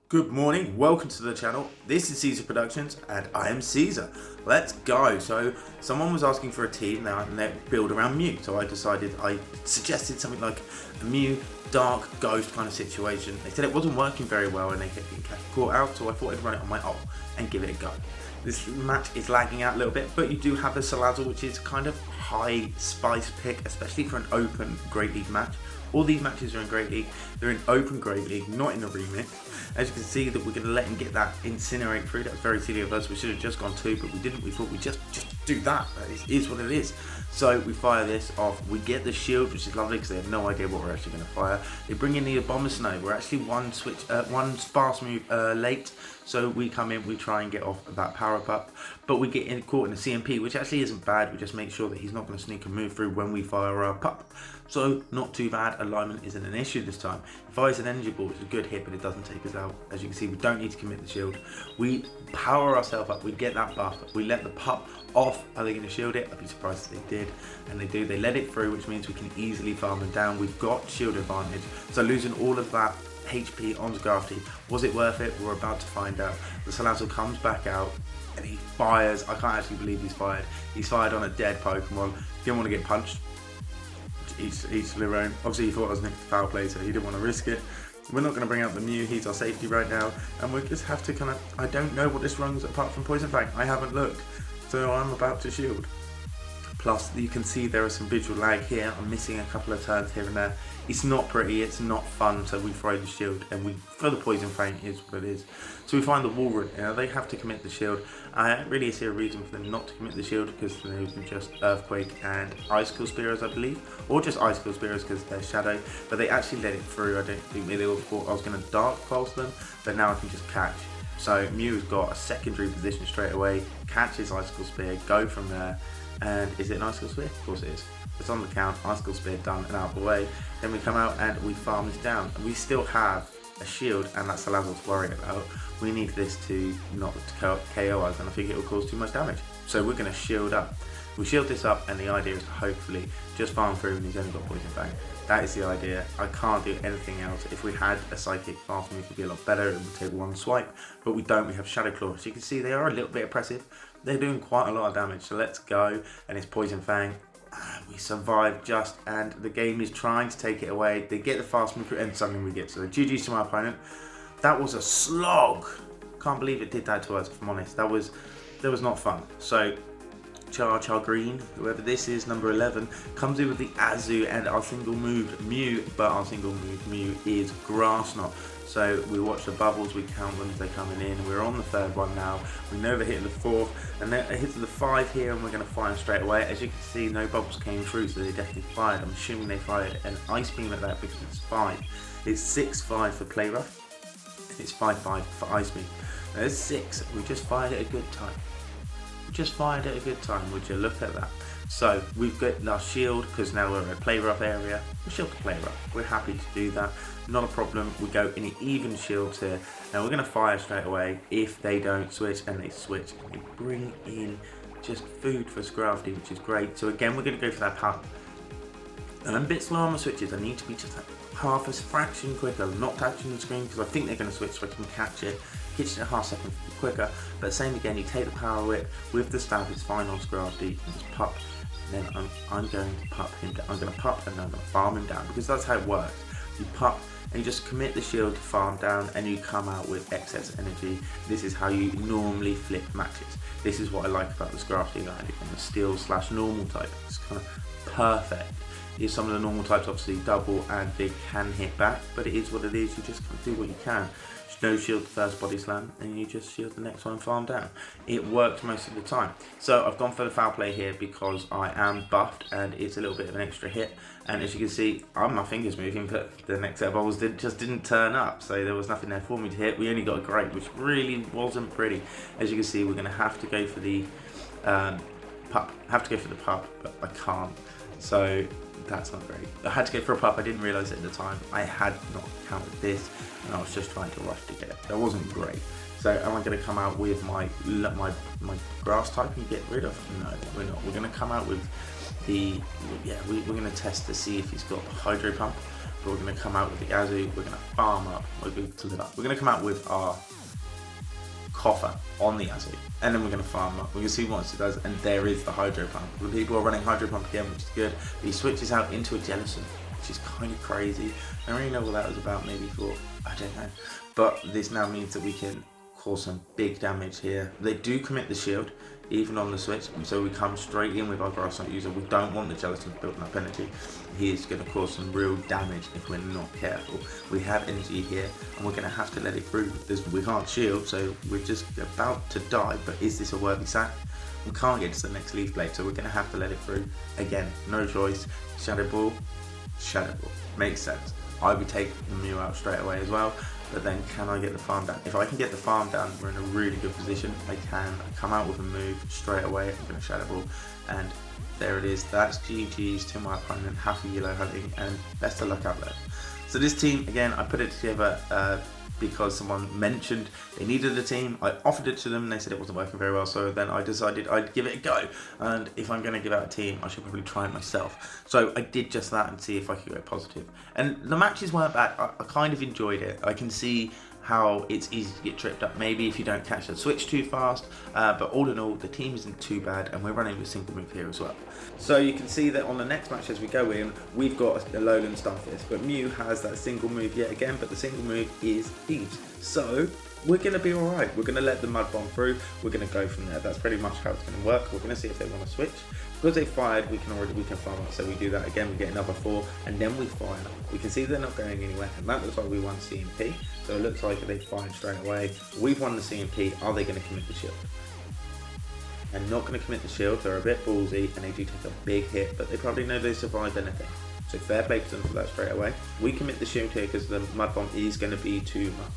Good morning, welcome to the channel. This is Caesar Productions and I am Caesar. Let's go. So someone was asking for a team now and they build around Mew. So I suggested something like a Mew dark ghost kind of situation. They said it wasn't working very well and they kept getting caught out, so I thought I'd run it on my ult and give it a go. This match is lagging out a little bit, but you do have a Salazzle, which is kind of high spice pick, especially for an open Great League match. All these matches are in Great League, they're in open Great League, not in the remix. As you can see that we're going to let him get that incinerate through. That's very silly of us. We should have just gone 2, but we didn't. We thought we'd just do that. That is what it is. So we fire this off. We get the shield, which is lovely because they have no idea what we're actually going to fire. They bring in the Abomasnow. We're actually one fast move late. So we come in, we try and get off that power up, but we get caught in a CMP, which actually isn't bad. We just make sure that he's not going to sneak and move through when we fire our pup. So not too bad. Alignment isn't an issue this time. He fires an energy ball, which is a good hit, but it doesn't take us out. As you can see, we don't need to commit the shield. We power ourselves up. We get that buff. We let the pup off. Are they going to shield it? I'd be surprised if they did. And they do. They let it through, which means we can easily farm them down. We've got shield advantage. So losing all of that HP on Grafty, was it worth it? We're about to find out. The Salazzle comes back out and he fires. I can't actually believe he's fired. He's fired on a dead Pokemon. Didn't want to get punched. Each to their own. Obviously he thought I was next to foul play, so he didn't want to risk it. We're not going to bring out the Mew. He's our safety right now, and we just have to kind of, I don't know what this runs apart from Poison Fang. I haven't looked, so I'm about to shield. Plus, you can see there is some visual lag here. I'm missing a couple of turns here and there. It's not pretty, it's not fun, so we throw the shield and we throw the Poison Fang, is what it is. So we find the wall run. They have to commit the shield. I don't really see a reason for them not to commit the shield because they can just Earthquake and Icicle Spears, I believe. Or just Icicle Spears because they're Shadow. But they actually let it through. I don't think they all thought I was going to Dark Pulse them, but now I can just catch. So Mew's got a secondary position straight away, catches Icicle Spear, go from there. And is it an Icicle Spear? Of course it is. It's on the count, Icicle Spear done and out of the way. Then we come out and we farm this down. And we still have a shield and that's Salazzle to worry about. We need this to not KO us, and I think it will cause too much damage. So we're going to shield up. We shield this up and the idea is to hopefully just farm through and he's only got Poison Fang. That is the idea. I can't do anything else. If we had a Psychic fast move, it would be a lot better. It would take one swipe, but we don't. We have Shadow Claw. So you can see they are a little bit oppressive. They're doing quite a lot of damage. So let's go. And it's Poison Fang. We survive just, and the game is trying to take it away. They get the fast move and suddenly we get to the GG's to my opponent. That was a slog. Can't believe it did that to us, if I'm honest. That was not fun. So Char Green, whoever this is, number 11, comes in with the Azu and our single moved Mew, but our single moved Mew is Grass Knot. So we watch the bubbles, we count them as they're coming in. We're on the 3rd one now. We know they're hitting the 4th, and then it hits the 5 here, and we're going to fire straight away. As you can see, no bubbles came through, so they definitely fired. I'm assuming they fired an Ice Beam at that because it's 5. It's 6-5 for Play Rough, and it's 5-5 for Ice Beam. There's 6. We just fired at a good time. Just fired at a good time, would you look at that? So we've got our shield because now we're in a Play Rough area. We shield to Play Rough. We're happy to do that. Not a problem. We go in even shields here. Now we're going to fire straight away if they don't switch, and they switch. And they bring in just food for Grafty, which is great. So again, we're going to go for that pup. And I'm a bit slow on my switches. I need to be just half a fraction quicker. I'm not touching the screen because I think they're going to switch so I can catch it. Hitch it a half second quicker, but same again, you take the Power Whip with the stab, it's fine on Grafty, and just pup, and then I'm going to pup him down. I'm going to pup and then I'm going to farm him down, because that's how it works. You pup and you just commit the shield to farm down and you come out with excess energy. This is how you normally flip matches. This is what I like about this Grafty guy and the steel/normal type. It's kind of perfect. If some of the normal types obviously double and they can hit back, but it is what it is. You just do what you can. No shield the first body slam and you just shield the next one and farm down. It works most of the time. So I've gone for the foul play here because I am buffed and it's a little bit of an extra hit, and as you can see my fingers moving, but the next set of bubbles just didn't turn up, so there was nothing there for me to hit. We only got a great, which really wasn't pretty. As you can see, we're going to have to go for the pup, but I can't, so that's not great. I had to go for a pup. I didn't realise it at the time. I had not counted this and I was just trying to rush to get it. That wasn't great. So am I going to come out with my grass type and get rid of? No, we're not. We're going to come out with the, we're going to test to see if he's got the Hydro Pump. but we're going to come out with the Yazoo, we're going to farm up, we're going to come out with our coffer on the Yazoo, and then we're going to farm up. We're going to see what it does, and there is the hydro pump. The people are running hydro pump again, which is good, but he switches out into a Jellicent, which is kind of crazy. I don't really know what that was about, maybe for, I don't know, but this now means that we can cause some big damage here. They do commit the shield, even on the switch, so we come straight in with our Grass Knot user. We don't want the Jellicent building up energy. He is going to cause some real damage if we're not careful. We have energy here, and we're going to have to let it through. We can't shield, so we're just about to die, but is this a worthy sack? We can't get to the next Leaf Blade, so we're going to have to let it through. Again, no choice. Shadow Ball, Shadow Ball. Makes sense. I would take the Mew out straight away as well, but then can I get the farm down? If I can get the farm down, we're in a really good position. I can come out with a move straight away. I'm going to Shadow Ball, and there it is. That's GG's to my opponent. Happy yellow hunting, and best of luck out there. So this team, again, I put it together because someone mentioned they needed a team. I offered it to them, and they said it wasn't working very well, so then I decided I'd give it a go, and if I'm going to give out a team, I should probably try it myself. So I did just that and see if I could go positive, and the matches weren't bad. I kind of enjoyed it. I can see how it's easy to get tripped up maybe if you don't catch the switch too fast, but all in all the team isn't too bad, and we're running with single move here as well. So you can see that on the next match as we go in, we've got a Lowland Starfist, but Mew has that single move yet again, but the single move is Thieves. So we're going to be alright. We're going to let the Mud Bomb through, we're going to go from there. That's pretty much how it's going to work. We're going to see if they want to switch. Because they fired, we can farm up, so we do that again, we get another 4, and then we fire. We can see they're not going anywhere, and that looks like we won CMP, so it looks like they fired straight away. We've won the CMP. Are they going to commit the shield? They're not going to commit the shield. They're a bit ballsy, and they do take a big hit, but they probably know they survived anything. So fair play to them for that straight away. We commit the shield here because the Mud Bomb is going to be too much.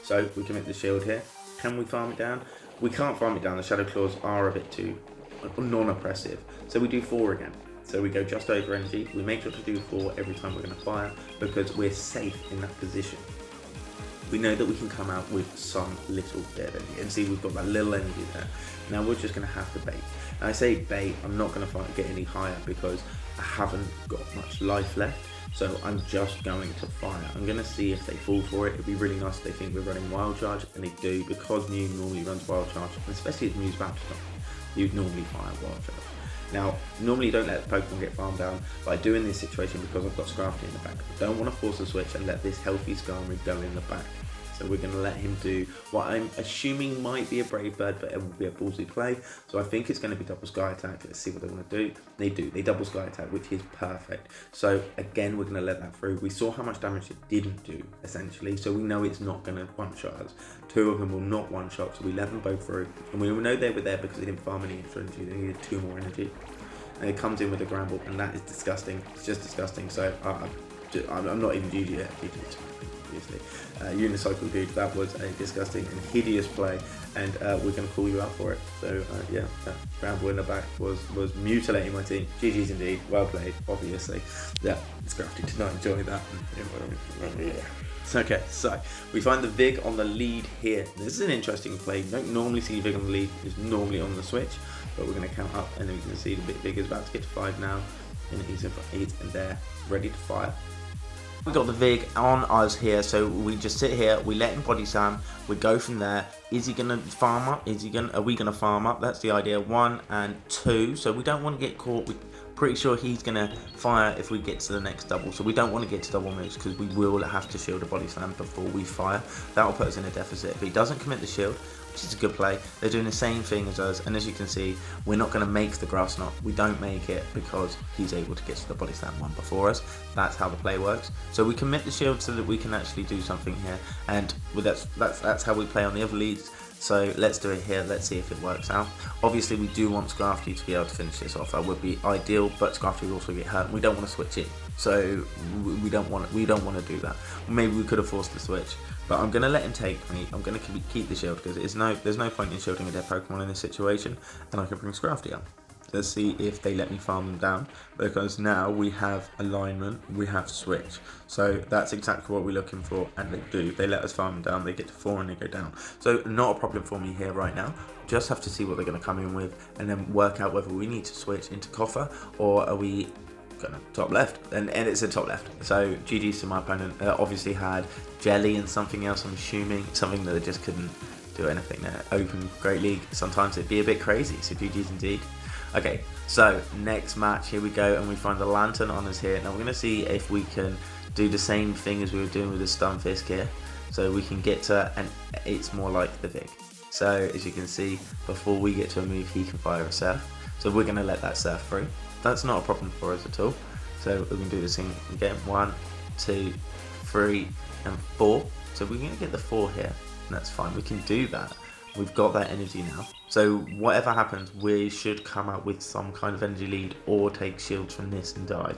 So we commit the shield here. Can we farm it down? We can't farm it down. The Shadow Claws are a bit too non-oppressive, so we do 4 again. So we go just over energy. We make sure to do 4 every time we're going to fire because we're safe in that position. We know that we can come out with some little bit of energy, and see we've got that little energy there. Now we're just going to have to bait. And I say bait, I'm not going to get any higher because I haven't got much life left. So I'm just going to fire. I'm going to see if they fall for it. It'd be really nice if they think we're running Wild Charge, and they do, because Mew normally runs Wild Charge, and especially if Mew's about to die. You'd normally fire Wild Charge. Now, normally you don't let the Pokemon get farmed down, but I do in this situation because I've got Scrafty in the back. I don't want to force a switch and let this healthy Skarmory go in the back. So we're going to let him do what I'm assuming might be a Brave Bird, but it will be a ballsy play. So I think it's going to be double Sky Attack. Let's see what they want to do. They do. They double Sky Attack, which is perfect. So again, we're going to let that through. We saw how much damage it didn't do, essentially. So we know it's not going to one-shot us. 2 of them will not one-shot, so we let them both through. And we know they were there because they didn't farm any extra energy. They needed 2 more energy. And it comes in with a Granbull, and that is disgusting. It's just disgusting. So I'm not even GG yet. GG. Obviously. Unicycle dude, that was a disgusting and hideous play, and we're going to call you out for it. So yeah, that Granbull in the back was mutilating my team. GG's indeed, well played, obviously. Yeah, it's Crafty did not enjoy that. Okay, so we find the Vig on the lead here. This is an interesting play. You don't normally see Vig on the lead, it's normally on the switch, but we're going to count up, and then we can see the Vig is about to get to 5 now, and he's in there, ready to fire. We got the Vig on us here, so we just sit here, we let him body slam, we go from there. Is he gonna farm up? Are we gonna farm up? That's the idea. 1 and 2. So we don't want to get caught. We're pretty sure he's gonna fire if we get to the next double. So we don't want to get to double moves because we will have to shield a body slam before we fire. That will put us in a deficit. If he doesn't commit the shield, which is a good play, they're doing the same thing as us, and as you can see, we're not going to make the Grass Knot. We don't make it because he's able to get to the body slam one before us. That's how the play works. So we commit the shield so that we can actually do something here, and that's how we play on the other leads. So let's do it here. Let's see if it works out. Obviously, we do want Scrafty to be able to finish this off. That would be ideal, but Scrafty will also get hurt. We don't want to switch it, so we don't want to do that. Maybe we could have forced the switch, but I'm going to let him take me. I'm going to keep the shield because there's no point in shielding a dead Pokemon in this situation, and I can bring Scrafty up. Let's see if they let me farm them down, because now we have alignment, we have switch. So that's exactly what we're looking for, and they do. They let us farm them down, they get to 4 and they go down. So not a problem for me here right now. Just have to see what they're going to come in with, and then work out whether we need to switch into Coffer, or are we kind of top left, and it's a top left. So GG's to my opponent. Obviously had jelly and something else, I'm assuming, something that they just couldn't do anything there. Open Great League, sometimes it'd be a bit crazy, so GG's indeed. Okay, so next match, here we go, and we find the Lantern on us here. Now we're going to see if we can do the same thing as we were doing with the Stunfisk here. So we can get to, and it's more like the Vig. So as you can see, before we get to a move, he can fire a Surf. So we're going to let that Surf through. That's not a problem for us at all. So we can do this thing again, 1, 2, 3, and 4. So we're going to get the 4 here, and that's fine. We can do that. We've got that energy now. So whatever happens, we should come out with some kind of energy lead or take shields from this and die.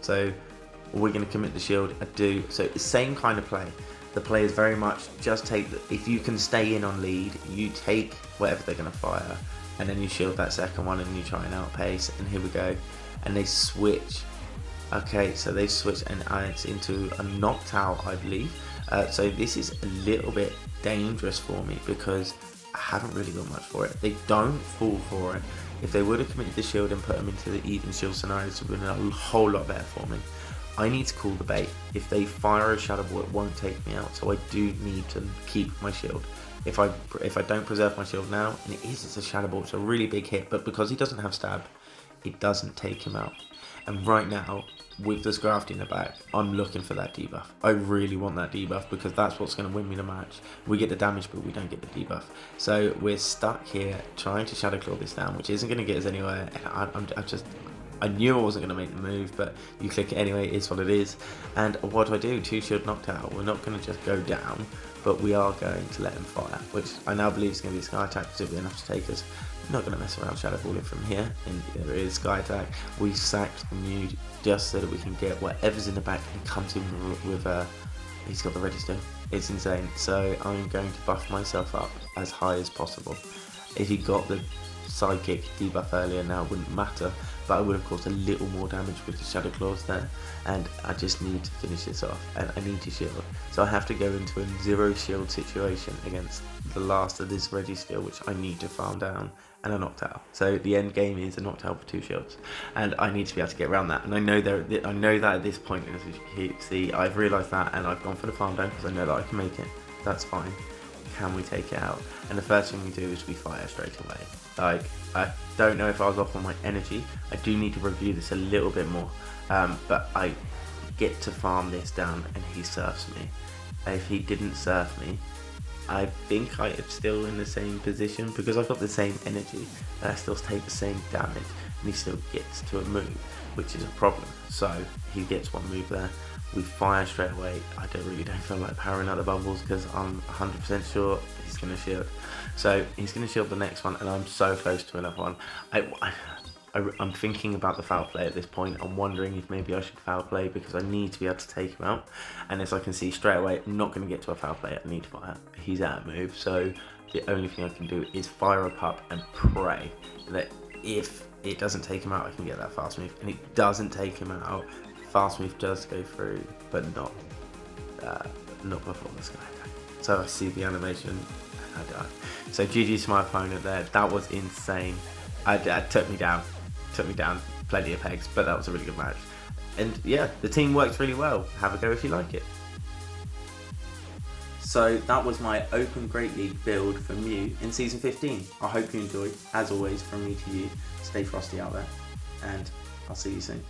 So we're going to commit the shield. I do. So the same kind of play. The play is very much just take, if you can stay in on lead, you take whatever they're going to fire, and then you shield that second one and you try and outpace. And here we go. And they switch. Okay, so they switch, and it's into a knocked out, I believe. So this is a little bit dangerous for me because I haven't really got much for it. They don't fall for it. If they would have committed the shield and put them into the even shield scenarios, it would have been a whole lot better for me. I need to call the bait. If they fire a Shadow Ball, it won't take me out, so I do need to keep my shield. If I don't preserve my shield now, and it's a Shadow Ball, it's a really big hit, but because he doesn't have stab, it doesn't take him out. And right now, with this Grafty in the back, I'm looking for that debuff. I really want that debuff because that's what's going to win me the match. We get the damage, but we don't get the debuff. So we're stuck here trying to Shadow Claw this down, which isn't going to get us anywhere. And I knew I wasn't going to make the move, but you click it anyway, it's what it is. And what do? 2 shield knocked out. We're not going to just go down, but we are going to let him fire, which I now believe is going to be a Sky Attack because it'll be enough to take us. I'm not going to mess around Shadow Balling from here, and there it is, Sky Attack. We sacked the Mute just so that we can get whatever's in the back, and he comes in with he's got the register. It's insane. So I'm going to buff myself up as high as possible. If he got the Sidekick debuff earlier, now it wouldn't matter, but I would have caused a little more damage with the Shadow Claws there, and I just need to finish this off, and I need to shield. So I have to go into a 0 shield situation against the last of this Registeel, which I need to farm down, and a knocked out. So the end game is a knocked out for 2 shields, and I need to be able to get around that. And I know that at this point, as you can see, I've realised that, and I've gone for the farm down because I know that I can make it. That's fine. Can we take it out? And the first thing we do is we fire straight away. Like, I don't know if I was off on my energy. I do need to review this a little bit more, but I get to farm this down, and he surfs me. If he didn't surf me, I think I am still in the same position because I've got the same energy, and I still take the same damage, and he still gets to a move, which is a problem. So he gets one move there. We fire straight away. I really don't feel like powering out the bubbles because I'm 100% sure he's going to shield. So he's going to shield the next one, and I'm so close to another one. I'm thinking about the foul play at this point. I'm wondering if maybe I should foul play because I need to be able to take him out. And as I can see straight away, I'm not going to get to a foul play. I need to fire. He's out of move. So the only thing I can do is fire a pup and pray that if it doesn't take him out, I can get that fast move. And it doesn't take him out. Fast move does go through, but not before the Sky Attack. So I see the animation, and I die. So GG's to my opponent there. That was insane. It took me down plenty of pegs, but that was a really good match. And yeah, the team works really well. Have a go if you like it. So that was my Open Great League build for Mew in Season 15. I hope you enjoyed. As always, from me to you, stay frosty out there, and I'll see you soon.